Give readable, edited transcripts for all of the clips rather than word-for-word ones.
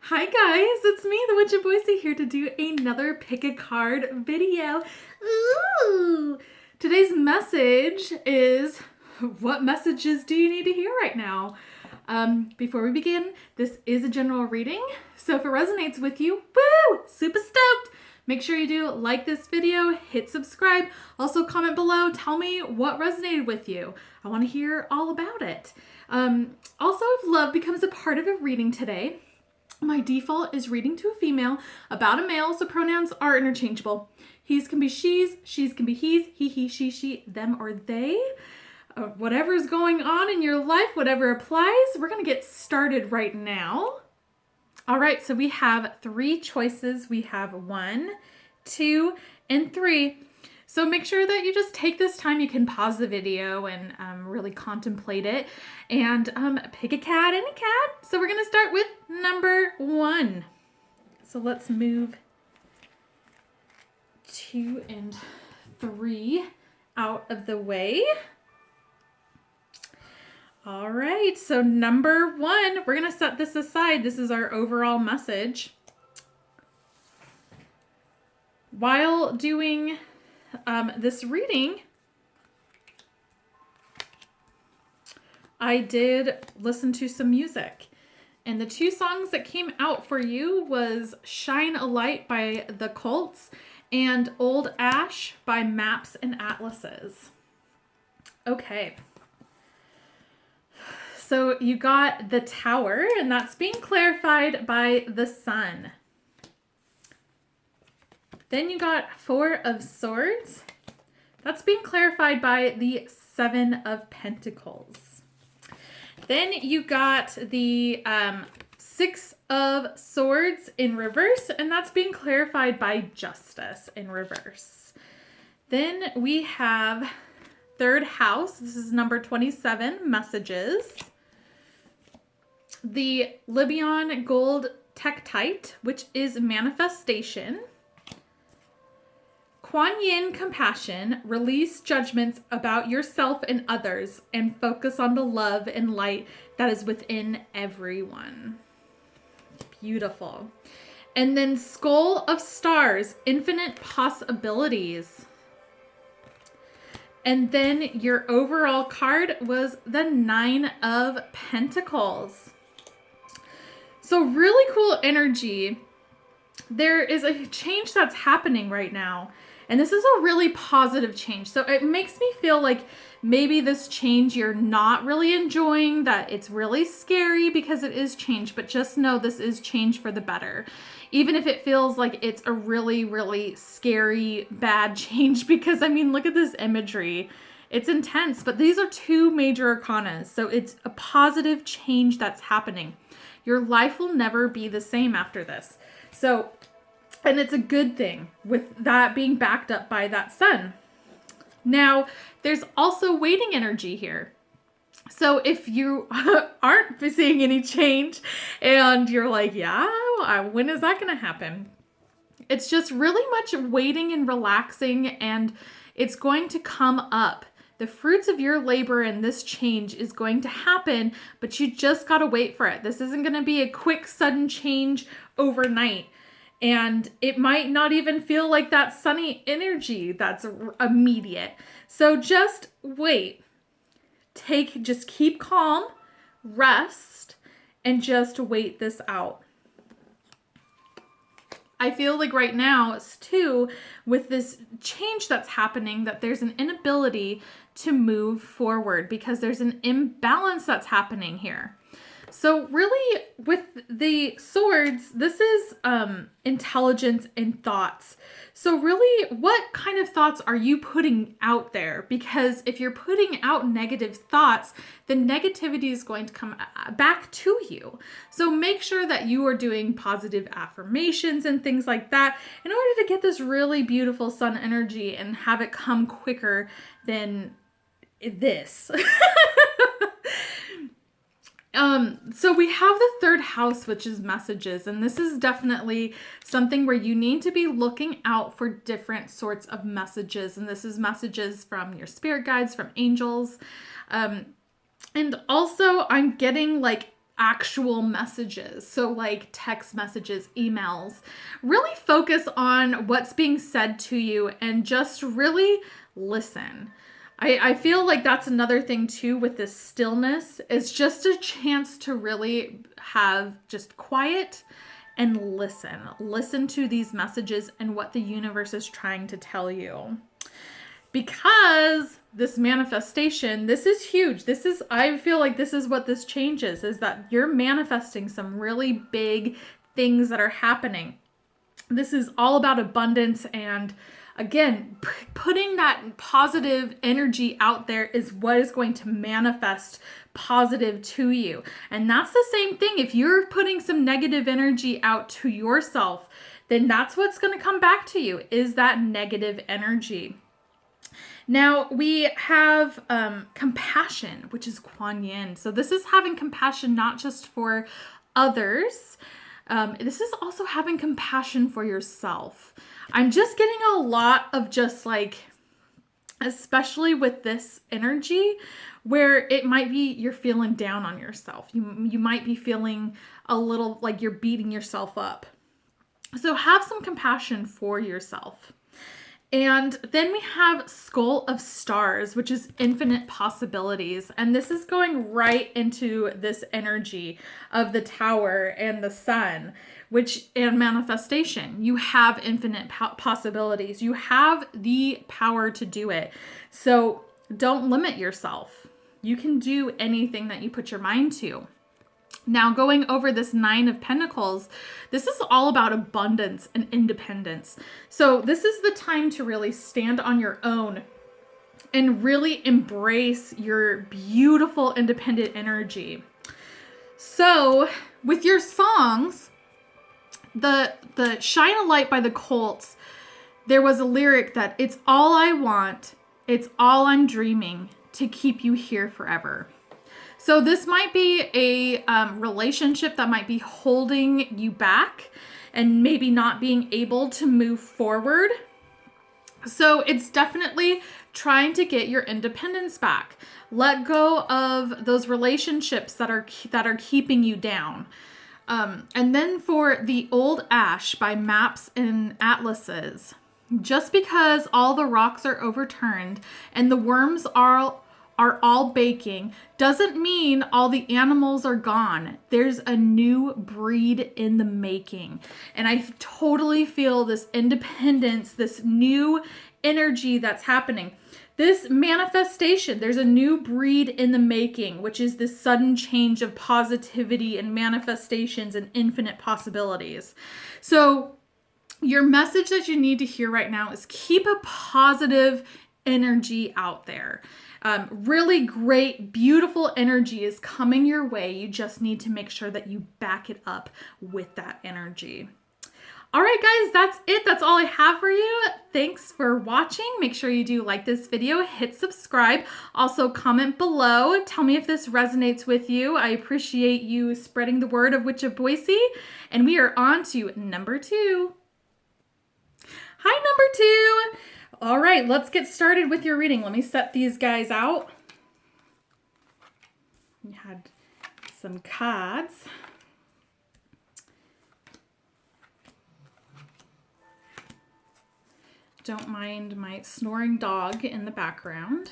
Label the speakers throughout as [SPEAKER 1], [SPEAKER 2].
[SPEAKER 1] Hi guys, it's me, the Witch of Boise, here to do another pick a card video. Ooh! Today's message is, what messages do you need to hear right now? Before we begin, this is a general reading, so if it resonates with you, woo! Super stoked! Make sure you do like this video, hit subscribe, also comment below, tell me what resonated with you. I want to hear all about it. Also, if love becomes a part of a reading today, my default is reading to a female about a male, so pronouns are interchangeable. He's can be she's can be he's, he, she, them, or they. Whatever's going on in your life, whatever applies, we're going to get started right now. All right, so we have 3 choices. We have 1, 2, and 3. So make sure that you just take this time. You can pause the video and really contemplate it and pick a cat, any cat. So we're going to start with number 1. So let's move 2 and 3 out of the way. All right, so number 1, we're going to set this aside. This is our overall message. While doing this reading, I did listen to some music. And the 2 songs that came out for you was Shine a Light by The Colts and Old Ash by Maps and Atlases. Okay. So you got the Tower, and that's being clarified by the Sun. Then you got 4 of Swords. That's being clarified by the 7 of Pentacles. Then you got the 6 of Swords in reverse, and that's being clarified by Justice in reverse. Then we have 3rd house. This is number 27, messages. The Libyan Gold Tektite, which is manifestation. Kuan Yin compassion, release judgments about yourself and others, and focus on the love and light that is within everyone. Beautiful. And then Skull of Stars, infinite possibilities. And then your overall card was the 9 of Pentacles. So really cool energy. There is a change that's happening right now. And this is a really positive change. So it makes me feel like maybe this change you're not really enjoying, that it's really scary because it is change, but just know this is change for the better. Even if it feels like it's a really, really scary, bad change, because I mean, look at this imagery. It's intense, but these are 2 major arcanas. So it's a positive change that's happening. Your life will never be the same after this. So, and it's a good thing with that being backed up by that Sun. Now, there's also waiting energy here. So if you aren't seeing any change and you're like, yeah, when is that going to happen? It's just really much waiting and relaxing, and it's going to come up. The fruits of your labor and this change is going to happen, but you just got to wait for it. This isn't going to be a quick, sudden change overnight. And it might not even feel like that sunny energy that's immediate. So just wait. Just keep calm, rest, and just wait this out. I feel like right now, too, with this change that's happening, that there's an inability to move forward because there's an imbalance that's happening here. So really, with the swords, this is intelligence and thoughts. So really, what kind of thoughts are you putting out there? Because if you're putting out negative thoughts, the negativity is going to come back to you. So make sure that you are doing positive affirmations and things like that in order to get this really beautiful sun energy and have it come quicker than this. So we have the 3rd house, which is messages, and this is definitely something where you need to be looking out for different sorts of messages. And this is messages from your spirit guides, from angels. And also I'm getting like actual messages. So like text messages, emails. Really focus on what's being said to you and just really listen. I feel like that's another thing too with this stillness, is just a chance to really have just quiet and listen. Listen to these messages and what the universe is trying to tell you. Because this manifestation, this is huge. I feel like this is what this changes, is that you're manifesting some really big things that are happening. This is all about abundance, and again, putting that positive energy out there is what is going to manifest positive to you. And that's the same thing. If you're putting some negative energy out to yourself, then that's what's going to come back to you, is that negative energy. Now we have compassion, which is Kuan Yin. So this is having compassion not just for others. This is also having compassion for yourself. I'm just getting a lot of just like, especially with this energy, where it might be you're feeling down on yourself. You might be feeling a little like you're beating yourself up. So have some compassion for yourself. And then we have Skull of Stars, which is infinite possibilities. And this is going right into this energy of the Tower and the Sun, and manifestation. You have infinite possibilities. You have the power to do it. So don't limit yourself. You can do anything that you put your mind to. Now, going over this 9 of Pentacles, this is all about abundance and independence. So this is the time to really stand on your own and really embrace your beautiful independent energy. So with your songs, the Shine a Light by the Colts, there was a lyric that it's all I want, it's all I'm dreaming, to keep you here forever. So this might be a relationship that might be holding you back and maybe not being able to move forward. So it's definitely trying to get your independence back. Let go of those relationships that are keeping you down. And then for the Old Ash by Maps and Atlases, just because all the rocks are overturned and the worms are all baking doesn't mean all the animals are gone. There's a new breed in the making. And I totally feel this independence, this new energy that's happening. This manifestation, there's a new breed in the making, which is this sudden change of positivity and manifestations and infinite possibilities. So your message that you need to hear right now is keep a positive energy out there. Really great, beautiful energy is coming your way. You just need to make sure that you back it up with that energy. All right, guys, that's it. That's all I have for you. Thanks for watching. Make sure you do like this video, hit subscribe. Also comment below. Tell me if this resonates with you. I appreciate you spreading the word of Witch of Boise. And we are on to number 2. Hi, number 2. All right, let's get started with your reading. Let me set these guys out. We had some cards. Don't mind my snoring dog in the background.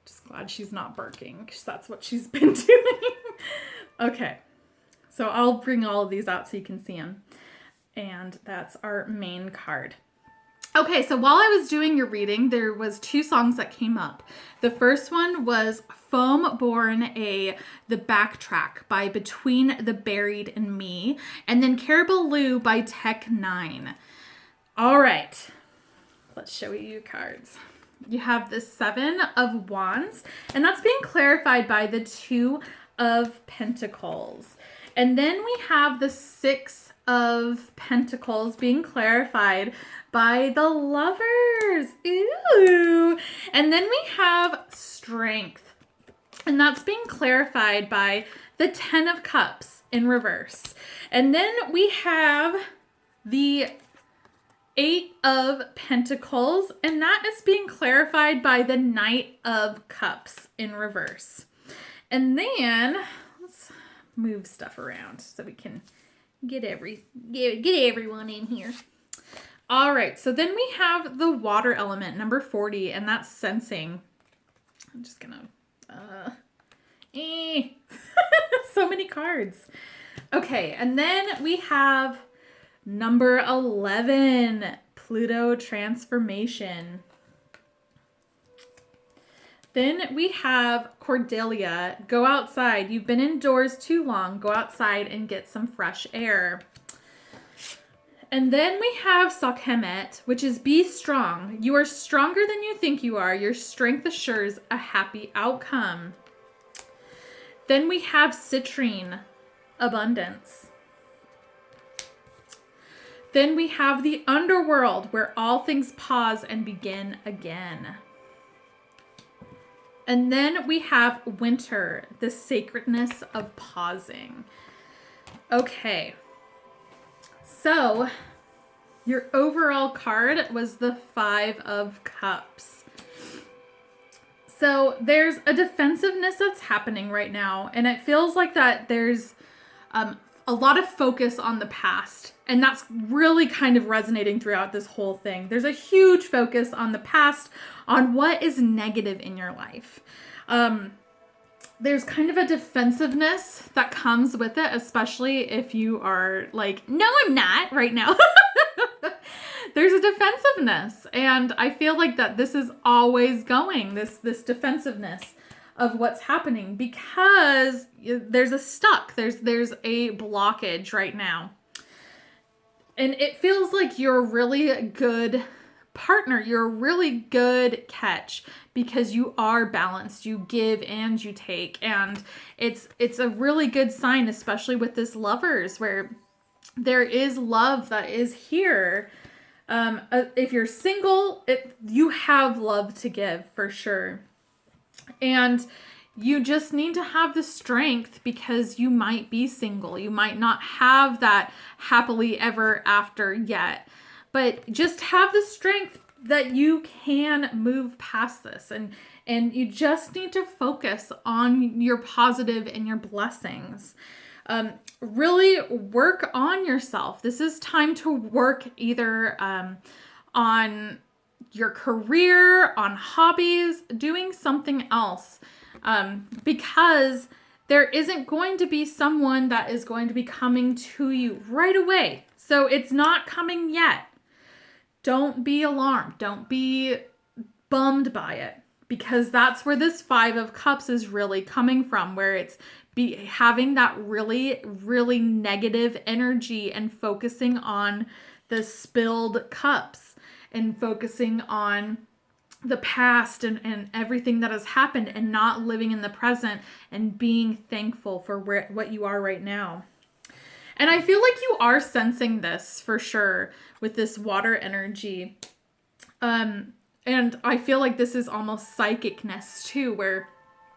[SPEAKER 1] Just glad she's not barking because that's what she's been doing. Okay, so I'll bring all of these out so you can see them. And that's our main card. Okay, so while I was doing your reading, there was 2 songs that came up. The first one was Foam Born the Backtrack by Between the Buried and Me, and then Caribou by Tech 9. All right, let's show you your cards. You have the 7 of Wands, and that's being clarified by the 2 of Pentacles. And then we have the 6 of Pentacles being clarified by the Lovers. Ooh. And then we have Strength. And that's being clarified by the 10 of Cups in reverse. And then we have the 8 of Pentacles. And that is being clarified by the Knight of Cups in reverse. And then let's move stuff around so we can get everyone in here. All right, so then we have the water element, number 40, and that's sensing. I'm just gonna, so many cards. Okay, and then we have number 11, Pluto transformation. Then we have Cordelia, go outside. You've been indoors too long. Go outside and get some fresh air. And then we have Sakhemet, which is be strong. You are stronger than you think you are. Your strength assures a happy outcome. Then we have Citrine, abundance. Then we have the underworld, where all things pause and begin again. And then we have winter, the sacredness of pausing. Okay. So, your overall card was the 5 of Cups. So, there's a defensiveness that's happening right now, and it feels like that there's a lot of focus on the past, and that's really kind of resonating throughout this whole thing. There's a huge focus on the past, on what is negative in your life. There's kind of a defensiveness that comes with it, especially if you are like, no, I'm not right now. There's a defensiveness, and I feel like that this is always going, this defensiveness of what's happening, because there's a stuck, there's a blockage right now. And it feels like you're a really good partner. You're a really good catch because you are balanced. You give and you take. And it's a really good sign, especially with this Lovers, where there is love that is here. If you're single, you have love to give for sure. And you just need to have the strength, because you might be single. You might not have that happily ever after yet, but just have the strength that you can move past this. And you just need to focus on your positive and your blessings. Really work on yourself. This is time to work either on your career, on hobbies, doing something else. Because there isn't going to be someone that is going to be coming to you right away. So it's not coming yet. Don't be alarmed. Don't be bummed by it, because that's where this 5 of Cups is really coming from, where it's having that really, really negative energy and focusing on the spilled cups and focusing on the past and everything that has happened, and not living in the present and being thankful for what you are right now. And I feel like you are sensing this for sure with this water energy. And I feel like this is almost psychicness too, where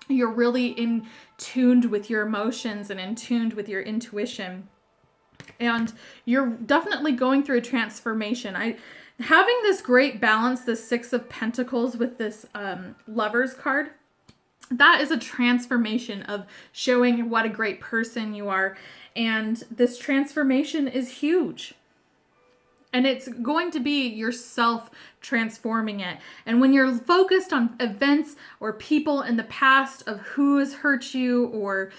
[SPEAKER 1] you're really in tuned with your emotions and in tuned with your intuition. And you're definitely going through a transformation. Having this great balance, this 6 of Pentacles with this Lovers card, that is a transformation of showing what a great person you are. And this transformation is huge. And it's going to be yourself transforming it. And when you're focused on events or people in the past of who has hurt you, or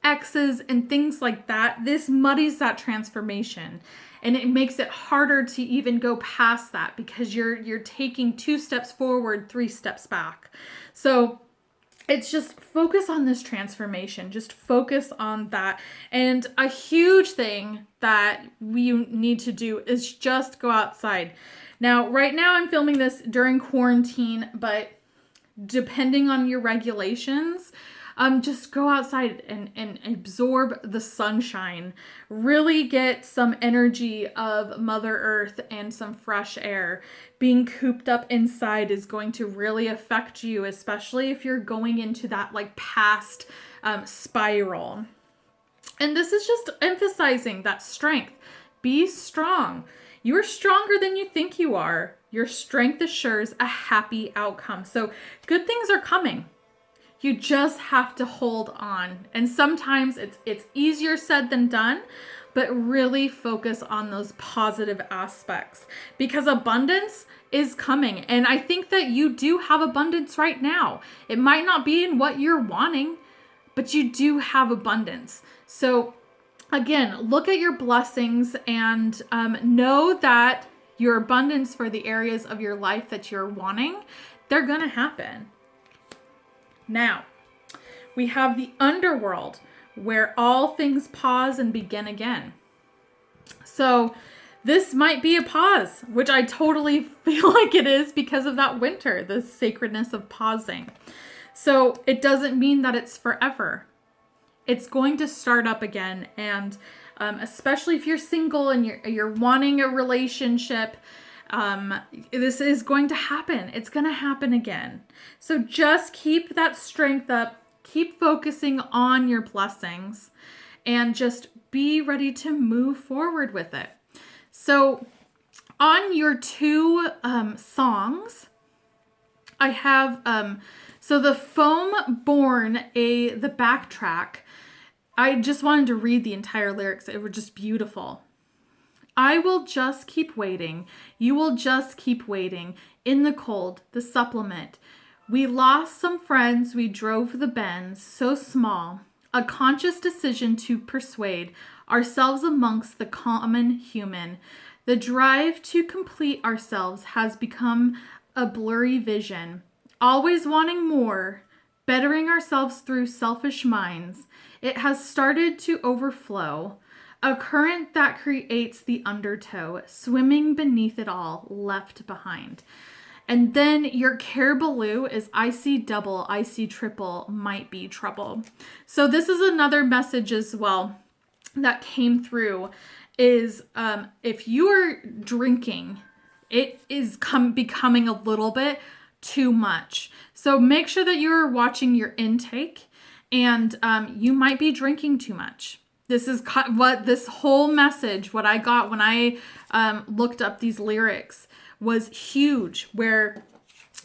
[SPEAKER 1] exes and things like that, this muddies that transformation. And it makes it harder to even go past that, because you're taking 2 steps forward, 3 steps back. So it's just focus on this transformation. Just focus on that. And a huge thing that we need to do is just go outside. Now, right now I'm filming this during quarantine, but depending on your regulations, just go outside and absorb the sunshine. Really get some energy of Mother Earth and some fresh air. Being cooped up inside is going to really affect you, especially if you're going into that like past spiral. And this is just emphasizing that strength. Be strong. You are stronger than you think you are. Your strength assures a happy outcome. So good things are coming. You just have to hold on. And sometimes it's easier said than done, but really focus on those positive aspects because abundance is coming. And I think that you do have abundance right now. It might not be in what you're wanting, but you do have abundance. So again, look at your blessings and know that your abundance for the areas of your life that you're wanting, they're going to happen. Now, we have the underworld, where all things pause and begin again. So this might be a pause, which I totally feel like it is because of that winter, the sacredness of pausing. So it doesn't mean that it's forever. It's going to start up again. And especially if you're single and you're wanting a relationship, this is going to happen. It's going to happen again. So just keep that strength up. Keep focusing on your blessings and just be ready to move forward with it. So on your two songs, I have, so the Foam Born, the backtrack, I just wanted to read the entire lyrics. It were just beautiful. I will just keep waiting. You will just keep waiting. In the cold, the supplement. We lost some friends. We drove the Benz, so small. A conscious decision to persuade ourselves amongst the common human. The drive to complete ourselves has become a blurry vision. Always wanting more, bettering ourselves through selfish minds. It has started to overflow. A current that creates the undertow, swimming beneath it all, left behind. And then your care below is I see double, I see triple, might be trouble. So this is another message as well that came through is if you are drinking, it is becoming a little bit too much. So make sure that you're watching your intake and you might be drinking too much. This is what this whole message, what I got when I looked up these lyrics was huge, where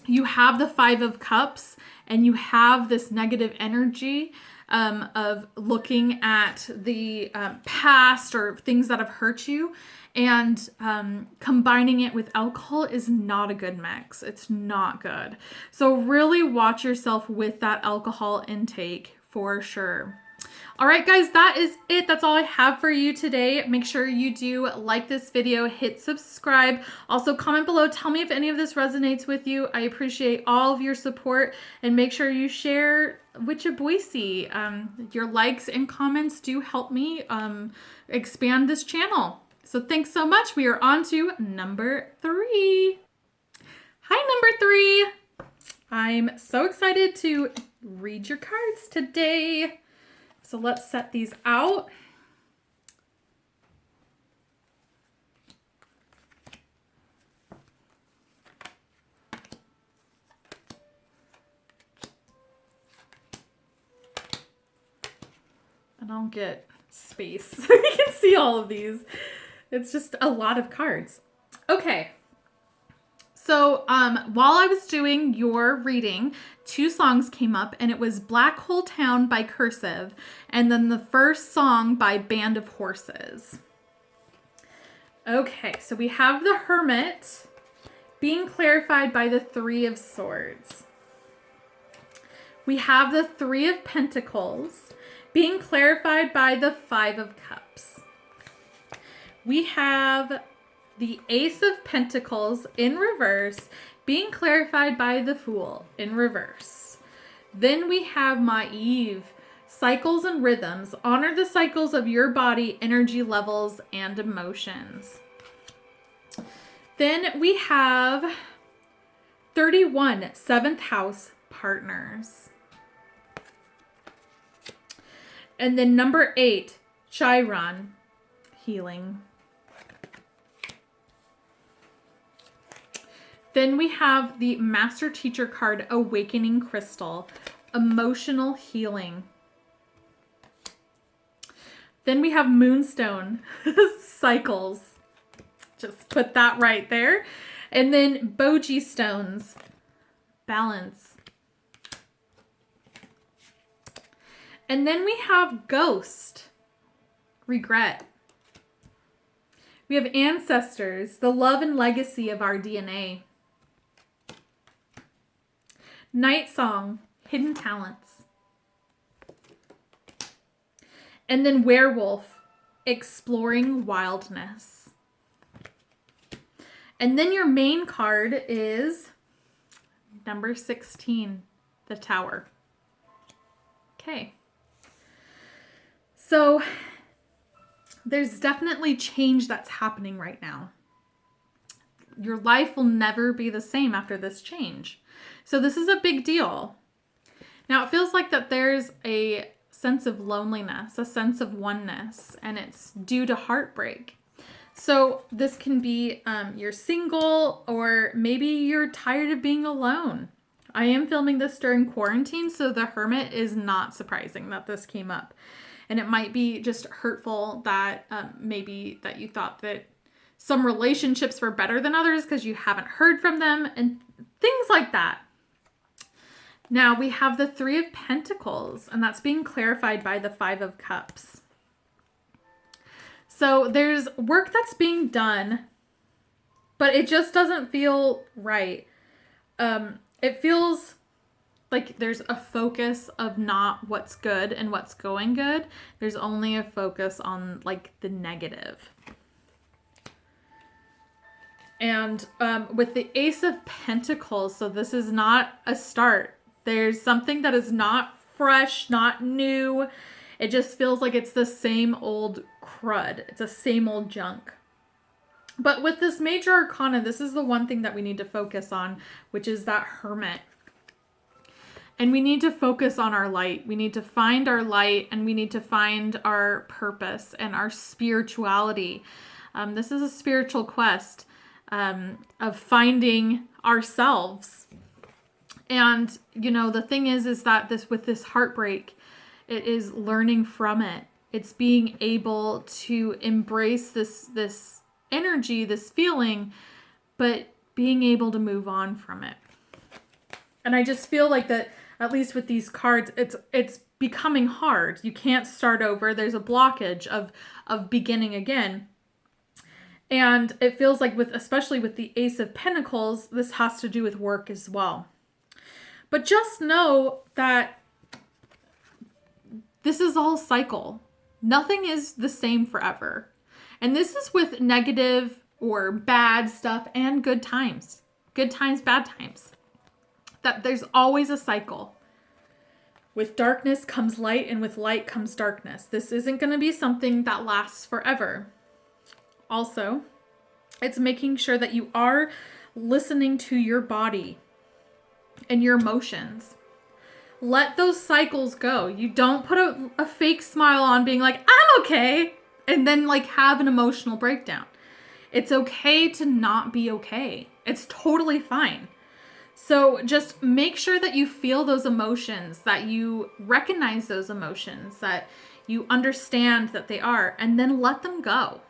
[SPEAKER 1] you have the 5 of Cups and you have this negative energy of looking at the past or things that have hurt you, and combining it with alcohol is not a good mix. It's not good. So really watch yourself with that alcohol intake for sure. All right, guys, that is it. That's all I have for you today. Make sure you do like this video, hit subscribe. Also comment below. Tell me if any of this resonates with you. I appreciate all of your support, and make sure you share with your Boise. Your likes and comments do help me expand this channel. So thanks so much. We are on to number 3. Hi, number 3. I'm so excited to read your cards today. So let's set these out. I don't get space so you can see all of these. It's just a lot of cards. Okay. So while I was doing your reading, 2 songs came up, and it was Black Hole Town by Cursive, and then the first song by Band of Horses. Okay, so we have the Hermit being clarified by the 3 of Swords. We have the 3 of Pentacles being clarified by the 5 of Cups. We have the Ace of Pentacles in reverse being clarified by the Fool in reverse. Then we have Maeve, cycles and rhythms. Honor the cycles of your body, energy levels, and emotions. Then we have 31, 7th house partners. And then number 8, Chiron, healing. Then we have the Master Teacher card, Awakening Crystal, emotional healing. Then we have Moonstone, cycles. Just put that right there. And then Boji Stones, balance. And then we have ghost, regret. We have ancestors, the love and legacy of our DNA. Night song, hidden talents. And then werewolf, exploring wildness. And then your main card is number 16, the Tower. Okay. So there's definitely change that's happening right now. Your life will never be the same after this change. So this is a big deal. Now it feels like that there's a sense of loneliness, a sense of oneness, and it's due to heartbreak. So this can be you're single, or maybe you're tired of being alone. I am filming this during quarantine, so the Hermit is not surprising that this came up. And it might be just hurtful that maybe that you thought that some relationships were better than others because you haven't heard from them and things like that. Now we have the Three of Pentacles, and that's being clarified by the Five of Cups. So there's work that's being done, but it just doesn't feel right. It feels like there's a focus of not what's good and what's going good. There's only a focus on like the negative. And with the Ace of Pentacles, so this is not a start. There's something that is not fresh, not new. It just feels like it's the same old crud. It's the same old junk. But with this Major Arcana, this is the one thing that we need to focus on, which is that Hermit. And we need to focus on our light. We need to find our light, and we need to find our purpose and our spirituality. This is a spiritual quest of finding ourselves. And, you know, the thing is that with this heartbreak, it is learning from it. It's being able to embrace this energy, this feeling, but being able to move on from it. And I just feel like that, at least with these cards, it's becoming hard. You can't start over. There's a blockage of beginning again. And it feels like especially with the Ace of Pentacles, this has to do with work as well. But just know that this is all cycle. Nothing is the same forever. And this is with negative or bad stuff and good times. Good times, bad times. That there's always a cycle. With darkness comes light, and with light comes darkness. This isn't going to be something that lasts forever. Also, it's making sure that you are listening to your body and your emotions. Let those cycles go. You don't put a fake smile on being like, I'm okay, and then like have an emotional breakdown. It's okay to not be okay. It's totally fine. So just make sure that you feel those emotions, that you recognize those emotions, that you understand that they are, and then let them go.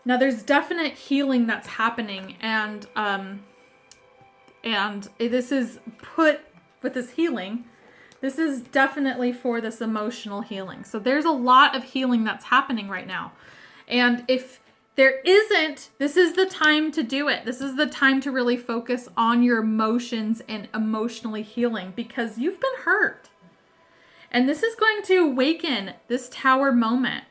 [SPEAKER 1] Now there's definite healing that's happening, and this is put with this healing. This is definitely for this emotional healing. So there's a lot of healing that's happening right now. And if there isn't, this is the time to do it. This is the time to really focus on your emotions and emotionally healing, because you've been hurt. And this is going to awaken this Tower moment.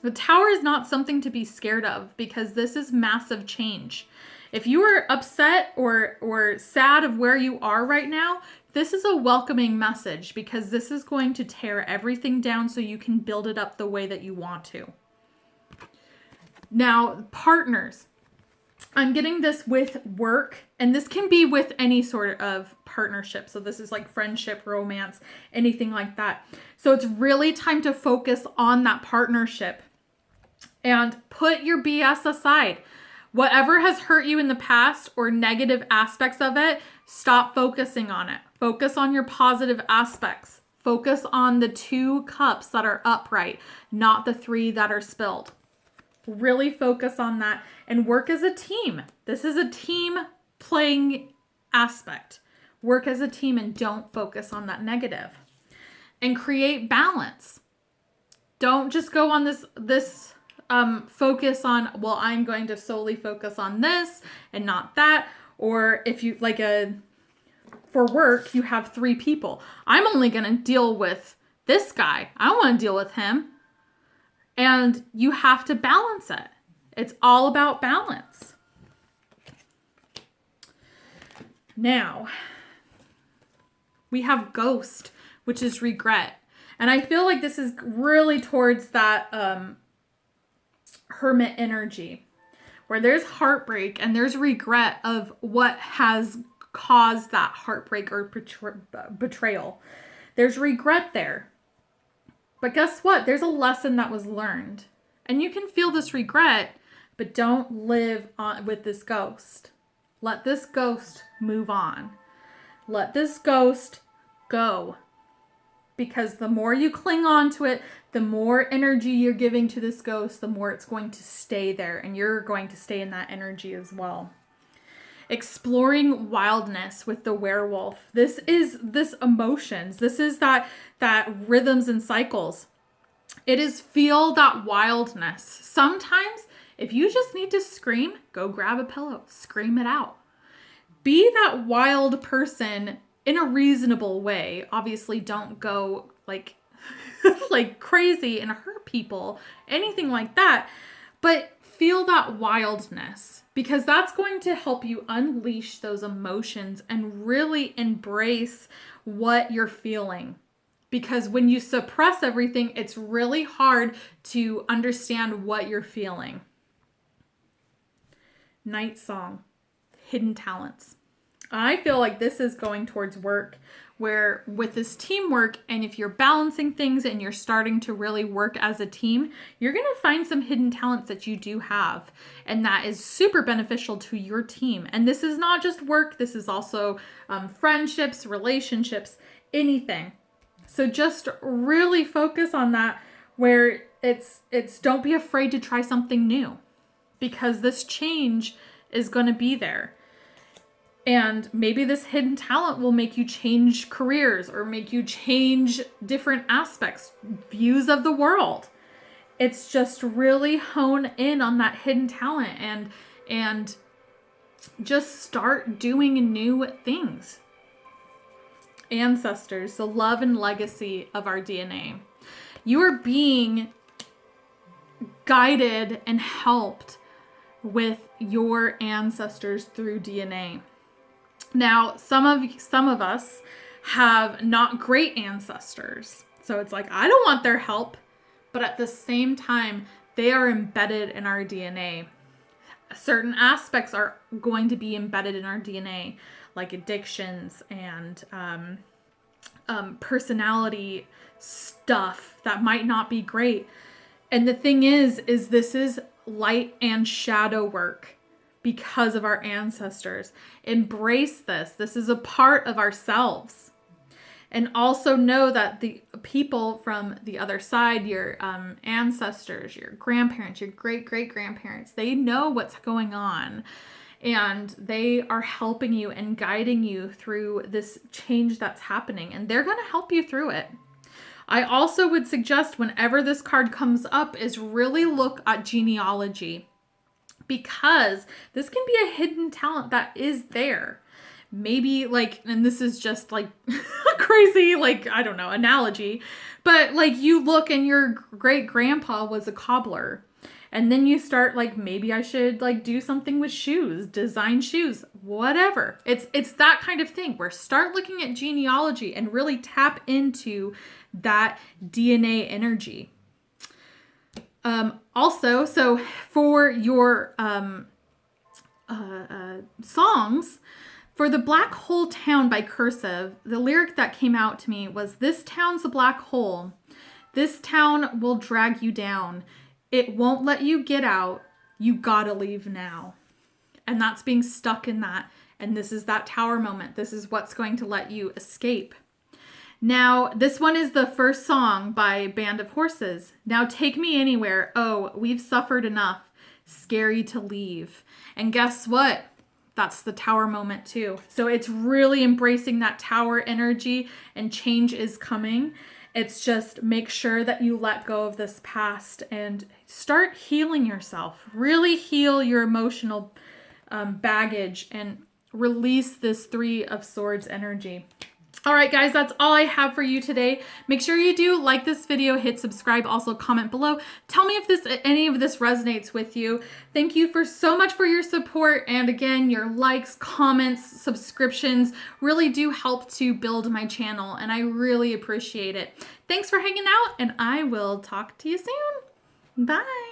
[SPEAKER 1] The Tower is not something to be scared of, because this is massive change. If you are upset or sad of where you are right now, this is a welcoming message, because this is going to tear everything down so you can build it up the way that you want to. Now, partners. I'm getting this with work, and this can be with any sort of partnership. So this is like friendship, romance, anything like that. So it's really time to focus on that partnership and put your BS aside. Whatever has hurt you in the past or negative aspects of it, stop focusing on it. Focus on your positive aspects. Focus on the 2 cups that are upright, not the 3 that are spilled. Really focus on that and work as a team. This is a team playing aspect. Work as a team and don't focus on that negative. and create balance. Don't just go on this focus on, well, I'm going to solely focus on this and not that. Or if you for work, you have 3 people. I'm only going to deal with this guy. I don't want to deal with him. And you have to balance it. It's all about balance. Now, we have ghost, which is regret. And I feel like this is really towards that hermit energy, where there's heartbreak and there's regret of what has caused that heartbreak or betrayal. There's regret there. But guess what? There's a lesson that was learned. And you can feel this regret, but don't live on with this ghost. Let this ghost move on. Let this ghost go. Because the more you cling on to it, the more energy you're giving to this ghost, the more it's going to stay there. And you're going to stay in that energy as well. Exploring wildness with the werewolf. This emotions. This is that rhythms and cycles. It is feel that wildness. Sometimes if you just need to scream, go grab a pillow, scream it out. Be that wild person in a reasonable way. Obviously don't go like crazy and hurt people, anything like that. But feel that wildness, because that's going to help you unleash those emotions and really embrace what you're feeling. Because when you suppress everything, it's really hard to understand what you're feeling. Night song, hidden talents. I feel like this is going towards work, where with this teamwork, and if you're balancing things and you're starting to really work as a team, you're going to find some hidden talents that you do have. And that is super beneficial to your team. And this is not just work. This is also friendships, relationships, anything. So just really focus on that, where it's don't be afraid to try something new, because this change is going to be there. And maybe this hidden talent will make you change careers or make you change different aspects, views of the world. It's just really hone in on that hidden talent and just start doing new things. Ancestors, the love and legacy of our DNA. You are being guided and helped with your ancestors through DNA. Now, some of us have not great ancestors. So it's like, I don't want their help. But at the same time, they are embedded in our DNA. Certain aspects are going to be embedded in our DNA, like addictions and personality stuff that might not be great. And the thing is this is light and shadow work because of our ancestors. Embrace this. This is a part of ourselves. And also know that the people from the other side, your ancestors, your grandparents, your great-great-grandparents, they know what's going on. And they are helping you and guiding you through this change that's happening. And they're going to help you through it. I also would suggest whenever this card comes up is really look at genealogy. Because this can be a hidden talent that is there. Maybe and this is just a crazy, I don't know, analogy. But you look and your great grandpa was a cobbler. And then you start maybe I should do something with shoes, design shoes, whatever. It's that kind of thing where start looking at genealogy and really tap into that DNA energy. Also, so for your songs, for the Black Hole Town by Cursive, the lyric that came out to me was, "This town's a black hole. This town will drag you down. It won't let you get out. You gotta leave now." And that's being stuck in that. And this is that tower moment. This is what's going to let you escape. Now, this one is the first song by Band of Horses. "Now take me anywhere. Oh, we've suffered enough. Scary to leave." And guess what? That's the tower moment too. So it's really embracing that tower energy, and change is coming. It's just make sure that you let go of this past and start healing yourself. Really heal your emotional baggage and release this Three of Swords energy. All right, guys, that's all I have for you today. Make sure you do like this video, hit subscribe, also comment below. Tell me if any of this resonates with you. Thank you so much for your support. And again, your likes, comments, subscriptions really do help to build my channel, and I really appreciate it. Thanks for hanging out, and I will talk to you soon. Bye.